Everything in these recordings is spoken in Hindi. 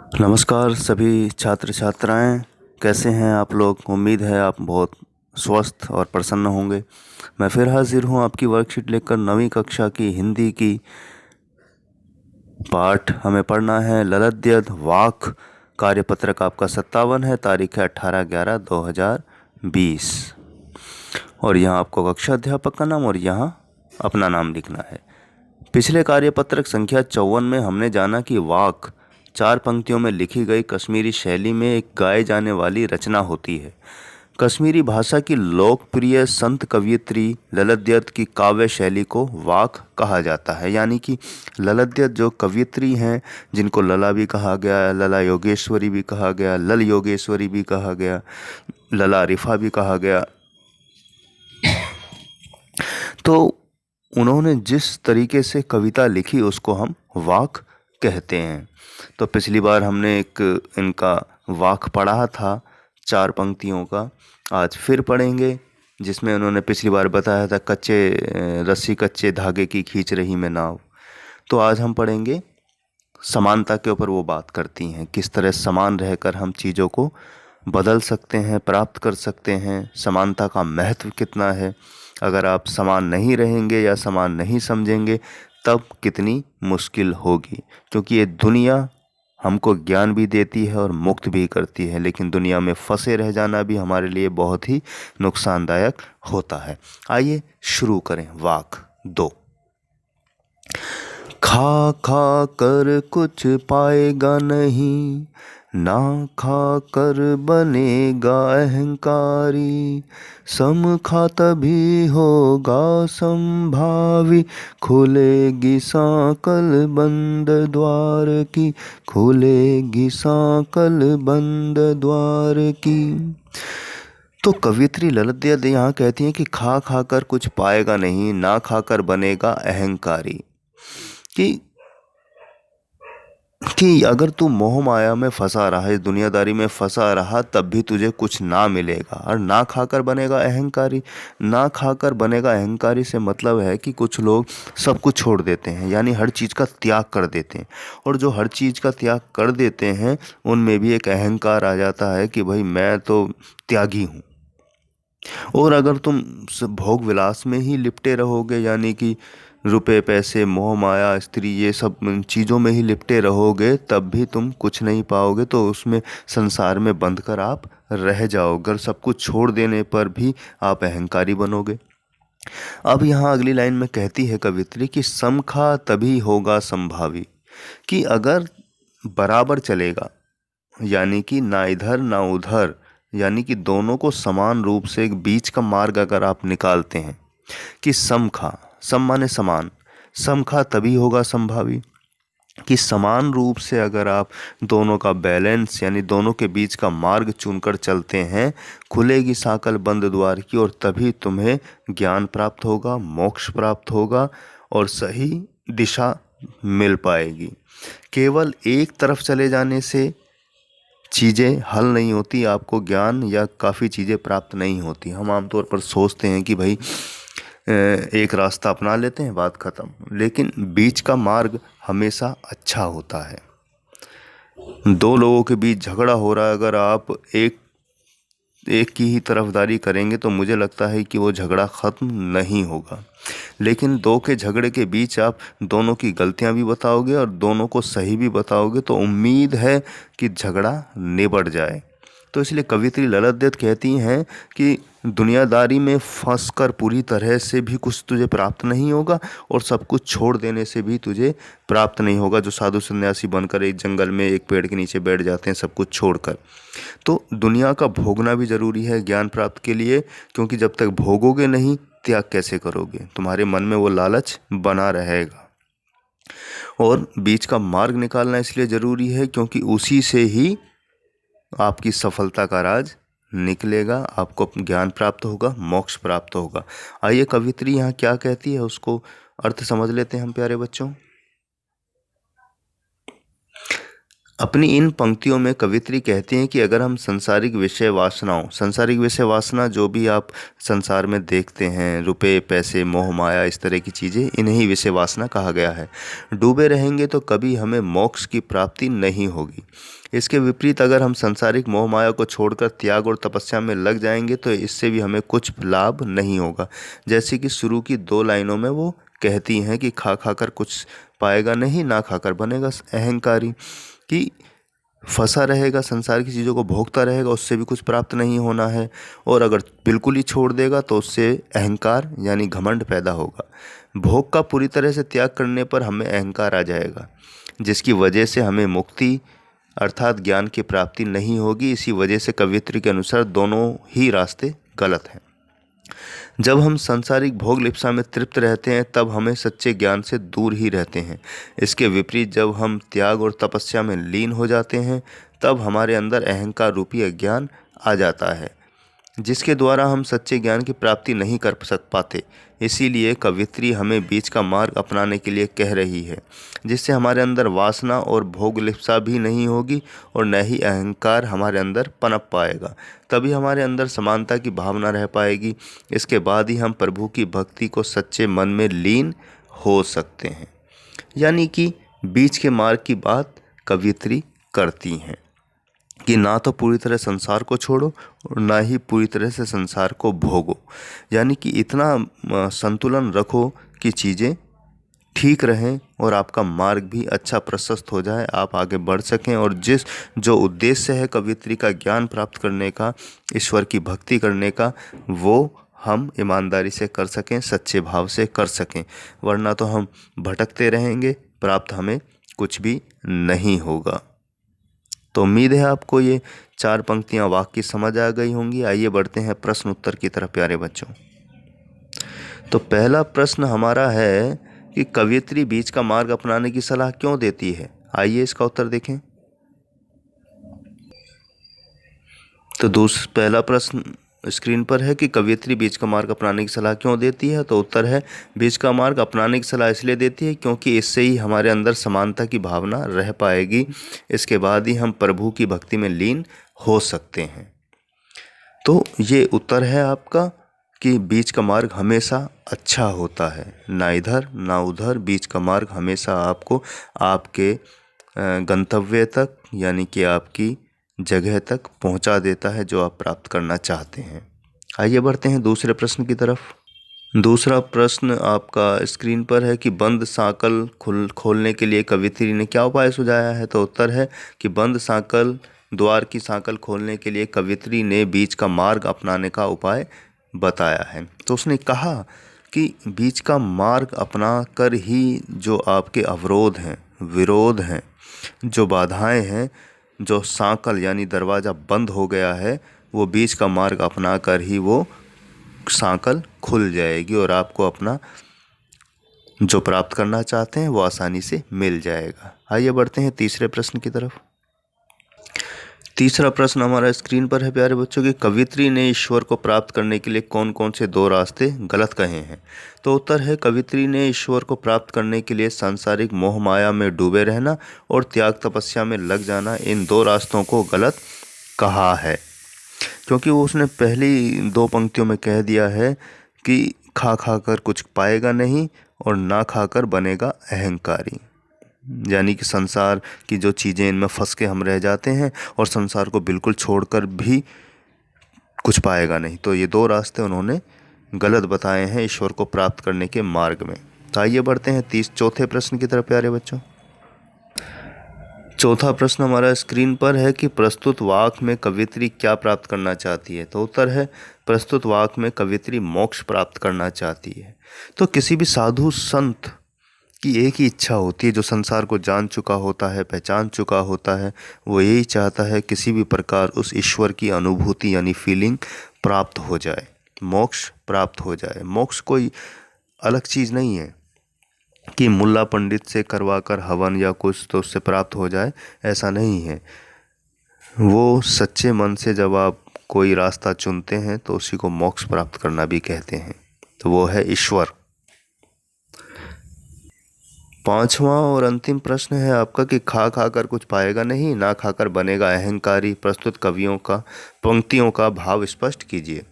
नमस्कार सभी छात्र छात्राएं, कैसे हैं आप लोग। उम्मीद है आप बहुत स्वस्थ और प्रसन्न होंगे। मैं फिर हाजिर हूं आपकी वर्कशीट लेकर। नवीं कक्षा की हिंदी की पाठ हमें पढ़ना है ललद्यद वाक। कार्यपत्रक आपका 57 है, तारीख है 18/11/2020। और यहाँ आपको कक्षा अध्यापक का नाम और यहाँ अपना नाम लिखना है। पिछले कार्यपत्रक संख्या 54 में हमने जाना कि वाक 4 पंक्तियों में लिखी गई कश्मीरी शैली में एक गाए जाने वाली रचना होती है। कश्मीरी भाषा की लोकप्रिय संत कवयित्री ललद्यद की काव्य शैली को वाक कहा जाता है। यानी कि ललद्यद जो कवयित्री हैं, जिनको लला भी कहा गया, लला योगेश्वरी भी कहा गया, लल योगेश्वरी भी कहा गया, लला रिफा भी कहा गया, तो उन्होंने जिस तरीके से कविता लिखी उसको हम वाक कहते हैं। तो पिछली बार हमने एक इनका वाक पढ़ा था 4 पंक्तियों का। आज फिर पढ़ेंगे, जिसमें उन्होंने पिछली बार बताया था रस्सी कच्चे धागे की खींच रही मैं नाव। तो आज हम पढ़ेंगे समानता के ऊपर। वो बात करती हैं किस तरह समान रहकर हम चीज़ों को बदल सकते हैं, प्राप्त कर सकते हैं। समानता का महत्व कितना है। अगर आप समान नहीं रहेंगे या समान नहीं समझेंगे तब कितनी मुश्किल होगी। क्योंकि ये दुनिया हमको ज्ञान भी देती है और मुक्त भी करती है, लेकिन दुनिया में फंसे रह जाना भी हमारे लिए बहुत ही नुकसानदायक होता है। आइए शुरू करें। वाक 2। खा खा कर कुछ पाएगा नहीं, ना खा कर बनेगा अहंकारी। सम खा तभी होगा संभावी, खुलेगी सांकल बंद द्वार की, खुलेगी सांकल बंद द्वार की। तो कवियत्री ललित यहाँ कहती हैं कि खा खा कर कुछ पाएगा नहीं, ना खाकर बनेगा अहंकारी। कि अगर तू मोह माया में फंसा रहा, इस दुनियादारी में फंसा रहा, तब भी तुझे कुछ ना मिलेगा। और ना खाकर बनेगा अहंकारी। ना खाकर बनेगा अहंकारी से मतलब है कि कुछ लोग सब कुछ छोड़ देते हैं, यानी हर चीज़ का त्याग कर देते हैं। और जो हर चीज़ का त्याग कर देते हैं उनमें भी एक अहंकार आ जाता है कि भाई मैं तो त्यागी हूँ। और अगर तुम भोग विलास में ही लिपटे रहोगे, यानी कि रुपए पैसे मोह माया स्त्री ये सब चीज़ों में ही लिपटे रहोगे, तब भी तुम कुछ नहीं पाओगे। तो उसमें संसार में बंध कर आप रह जाओगे। अगर सब कुछ छोड़ देने पर भी आप अहंकारी बनोगे। अब यहाँ अगली लाइन में कहती है कवित्री कि समखा तभी होगा संभावी। कि अगर बराबर चलेगा, यानी कि ना इधर ना उधर, यानी कि दोनों को समान रूप से एक बीच का मार्ग अगर आप निकालते हैं कि समखा, सम माने समान, समखा तभी होगा संभावी। कि समान रूप से अगर आप दोनों का बैलेंस यानी दोनों के बीच का मार्ग चुनकर चलते हैं, खुलेगी सांकल बंद द्वार की, और तभी तुम्हें ज्ञान प्राप्त होगा, मोक्ष प्राप्त होगा और सही दिशा मिल पाएगी। केवल एक तरफ चले जाने से चीज़ें हल नहीं होती, आपको ज्ञान या काफ़ी चीज़ें प्राप्त नहीं होती। हम आमतौर पर सोचते हैं कि भाई एक रास्ता अपना लेते हैं, बात ख़त्म। लेकिन बीच का मार्ग हमेशा अच्छा होता है। दो लोगों के बीच झगड़ा हो रहा है, अगर आप एक की ही तरफदारी करेंगे तो मुझे लगता है कि वो झगड़ा ख़त्म नहीं होगा। लेकिन दो के झगड़े के बीच आप दोनों की गलतियां भी बताओगे और दोनों को सही भी बताओगे तो उम्मीद है कि झगड़ा निबट जाए। तो इसलिए कवित्री ललित कहती हैं कि दुनियादारी में फंसकर पूरी तरह से भी कुछ तुझे प्राप्त नहीं होगा और सब कुछ छोड़ देने से भी तुझे प्राप्त नहीं होगा। जो साधु सन्यासी बनकर एक जंगल में एक पेड़ के नीचे बैठ जाते हैं सब कुछ छोड़कर। तो दुनिया का भोगना भी ज़रूरी है ज्ञान प्राप्त के लिए, क्योंकि जब तक भोगोगे नहीं त्याग कैसे करोगे। तुम्हारे मन में वो लालच बना रहेगा। और बीच का मार्ग निकालना इसलिए ज़रूरी है क्योंकि उसी से ही आपकी सफलता का राज निकलेगा, आपको ज्ञान प्राप्त होगा, मोक्ष प्राप्त होगा। आइए कवित्री यहाँ क्या कहती है उसको अर्थ समझ लेते हैं हम प्यारे बच्चों। अपनी इन पंक्तियों में कवित्री कहती हैं कि अगर हम सांसारिक विषय वासना जो भी आप संसार में देखते हैं, रुपए पैसे मोह माया इस तरह की चीज़ें, इन्हीं विषय वासना कहा गया है, डूबे रहेंगे तो कभी हमें मोक्ष की प्राप्ति नहीं होगी। इसके विपरीत अगर हम सांसारिक मोह माया को छोड़कर त्याग और तपस्या में लग जाएंगे तो इससे भी हमें कुछ लाभ नहीं होगा। जैसे कि शुरू की 2 लाइनों में वो कहती हैं कि खा खा कर कुछ पाएगा नहीं, ना खाकर बनेगा अहंकारी, कि फंसा रहेगा, संसार की चीज़ों को भोगता रहेगा, उससे भी कुछ प्राप्त नहीं होना है। और अगर बिल्कुल ही छोड़ देगा तो उससे अहंकार यानी घमंड पैदा होगा। भोग का पूरी तरह से त्याग करने पर हमें अहंकार आ जाएगा, जिसकी वजह से हमें मुक्ति अर्थात ज्ञान की प्राप्ति नहीं होगी। इसी वजह से कवित्री के अनुसार दोनों ही रास्ते गलत हैं। जब हम सांसारिक भोग लिप्सा में तृप्त रहते हैं तब हमें सच्चे ज्ञान से दूर ही रहते हैं। इसके विपरीत जब हम त्याग और तपस्या में लीन हो जाते हैं तब हमारे अंदर अहंकार रूपी अज्ञान आ जाता है, जिसके द्वारा हम सच्चे ज्ञान की प्राप्ति नहीं कर पाते। इसीलिए कवित्री हमें बीच का मार्ग अपनाने के लिए कह रही है, जिससे हमारे अंदर वासना और भोग लिप्सा भी नहीं होगी और न ही अहंकार हमारे अंदर पनप पाएगा। तभी हमारे अंदर समानता की भावना रह पाएगी। इसके बाद ही हम प्रभु की भक्ति को सच्चे मन में लीन हो सकते हैं। यानी कि बीच के मार्ग की बात कवित्री करती हैं कि ना तो पूरी तरह संसार को छोड़ो और ना ही पूरी तरह से संसार को भोगो। यानी कि इतना संतुलन रखो कि चीज़ें ठीक रहें और आपका मार्ग भी अच्छा प्रशस्त हो जाए, आप आगे बढ़ सकें और जो उद्देश्य है कवित्री का ज्ञान प्राप्त करने का, ईश्वर की भक्ति करने का, वो हम ईमानदारी से कर सकें, सच्चे भाव से कर सकें। वरना तो हम भटकते रहेंगे, प्राप्त हमें कुछ भी नहीं होगा। तो उम्मीद है आपको ये 4 पंक्तियाँ वाक्य समझ आ गई होंगी। आइए बढ़ते हैं प्रश्न उत्तर की तरफ प्यारे बच्चों। तो पहला प्रश्न हमारा है कि कवित्री बीच का मार्ग अपनाने की सलाह क्यों देती है। आइए इसका उत्तर देखें। तो पहला प्रश्न स्क्रीन पर है कि कवित्री बीच का मार्ग अपनाने की सलाह क्यों देती है। तो उत्तर है बीच का मार्ग अपनाने की सलाह इसलिए देती है क्योंकि इससे ही हमारे अंदर समानता की भावना रह पाएगी। इसके बाद ही हम प्रभु की भक्ति में लीन हो सकते हैं। तो ये उत्तर है आपका कि बीच का मार्ग हमेशा अच्छा होता है, ना इधर ना उधर। बीच का मार्ग हमेशा आपको आपके गंतव्य तक यानी कि आपकी जगह तक पहुंचा देता है जो आप प्राप्त करना चाहते हैं। आइए बढ़ते हैं दूसरे प्रश्न की तरफ। दूसरा प्रश्न आपका स्क्रीन पर है कि बंद सांकल खोलने के लिए कवित्री ने क्या उपाय सुझाया है। तो उत्तर है कि बंद सांकल द्वार की सांकल खोलने के लिए कवित्री ने बीच का मार्ग अपनाने का उपाय बताया है। तो उसने कहा कि बीच का मार्ग अपना कर ही जो आपके अवरोध हैं, विरोध हैं, जो बाधाएं हैं, जो सांकल यानी दरवाज़ा बंद हो गया है, वो बीच का मार्ग अपना कर ही वो सांकल खुल जाएगी और आपको अपना जो प्राप्त करना चाहते हैं वो आसानी से मिल जाएगा। आइए बढ़ते हैं तीसरे प्रश्न की तरफ। तीसरा प्रश्न हमारा स्क्रीन पर है प्यारे बच्चों कि कवित्री ने ईश्वर को प्राप्त करने के लिए कौन कौन से 2 रास्ते गलत कहे हैं। तो उत्तर है कवित्री ने ईश्वर को प्राप्त करने के लिए सांसारिक मोह माया में डूबे रहना और त्याग तपस्या में लग जाना, इन 2 रास्तों को गलत कहा है। क्योंकि वो उसने पहली 2 पंक्तियों में कह दिया है कि खा खा कर कुछ पाएगा नहीं और ना खाकर बनेगा अहंकारी। यानी कि संसार की जो चीज़ें, इनमें फंस के हम रह जाते हैं और संसार को बिल्कुल छोड़कर भी कुछ पाएगा नहीं। तो ये 2 रास्ते उन्होंने गलत बताए हैं ईश्वर को प्राप्त करने के मार्ग में। तो आइए बढ़ते हैं चौथे प्रश्न की तरफ प्यारे बच्चों। चौथा प्रश्न हमारा स्क्रीन पर है कि प्रस्तुत वाक्य में कवित्री क्या प्राप्त करना चाहती है। तो उत्तर है प्रस्तुत वाक्य में कवित्री मोक्ष प्राप्त करना चाहती है। तो किसी भी साधु संत की एक ही इच्छा होती है, जो संसार को जान चुका होता है, पहचान चुका होता है, वो यही चाहता है किसी भी प्रकार उस ईश्वर की अनुभूति यानी फीलिंग प्राप्त हो जाए, मोक्ष प्राप्त हो जाए। मोक्ष कोई अलग चीज़ नहीं है कि मुल्ला पंडित से करवा कर हवन या कुछ तो उससे प्राप्त हो जाए, ऐसा नहीं है। वो सच्चे मन से जब आप कोई रास्ता चुनते हैं तो उसी को मोक्ष प्राप्त करना भी कहते हैं। तो वो है ईश्वर। पांचवा और अंतिम प्रश्न है आपका कि खा खा कर कुछ पाएगा नहीं, ना खाकर बनेगा अहंकारी। प्रस्तुत कवियों का पंक्तियों का भाव स्पष्ट कीजिए।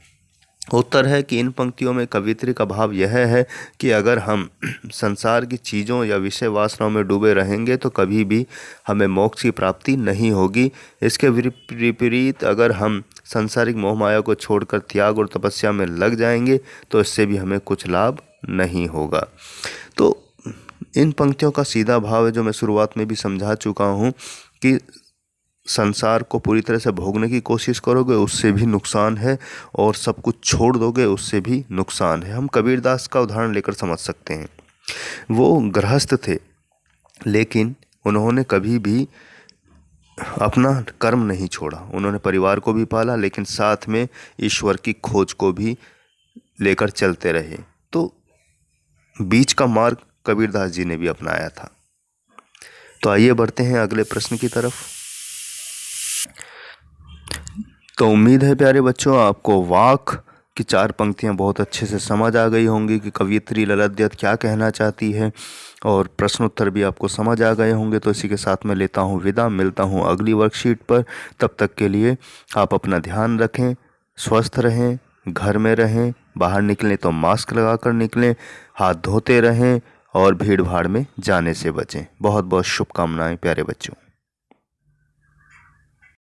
उत्तर है कि इन पंक्तियों में कवियत्री का भाव यह है कि अगर हम संसार की चीज़ों या विषय वासनाओं में डूबे रहेंगे तो कभी भी हमें मोक्ष की प्राप्ति नहीं होगी। इसके विपरीत अगर हम सांसारिक मोह माया को छोड़कर त्याग और तपस्या में लग जाएंगे तो इससे भी हमें कुछ लाभ नहीं होगा। तो इन पंक्तियों का सीधा भाव है, जो मैं शुरुआत में भी समझा चुका हूँ, कि संसार को पूरी तरह से भोगने की कोशिश करोगे उससे भी नुकसान है, और सब कुछ छोड़ दोगे उससे भी नुकसान है। हम कबीरदास का उदाहरण लेकर समझ सकते हैं। वो गृहस्थ थे, लेकिन उन्होंने कभी भी अपना कर्म नहीं छोड़ा। उन्होंने परिवार को भी पाला, लेकिन साथ में ईश्वर की खोज को भी लेकर चलते रहे। तो बीच का मार्ग कबीरदास जी ने भी अपनाया था। तो आइए बढ़ते हैं अगले प्रश्न की तरफ। तो उम्मीद है प्यारे बच्चों आपको वाक की 4 पंक्तियां बहुत अच्छे से समझ आ गई होंगी कि कवयित्री ललित क्या कहना चाहती है, और प्रश्न उत्तर भी आपको समझ आ गए होंगे। तो इसी के साथ मैं लेता हूं विदा, मिलता हूं अगली वर्कशीट पर। तब तक के लिए आप अपना ध्यान रखें, स्वस्थ रहें, घर में रहें, बाहर निकलें तो मास्क लगा कर निकलें, हाथ धोते रहें और भीड़ भाड़ में जाने से बचें। बहुत बहुत शुभकामनाएं प्यारे बच्चों।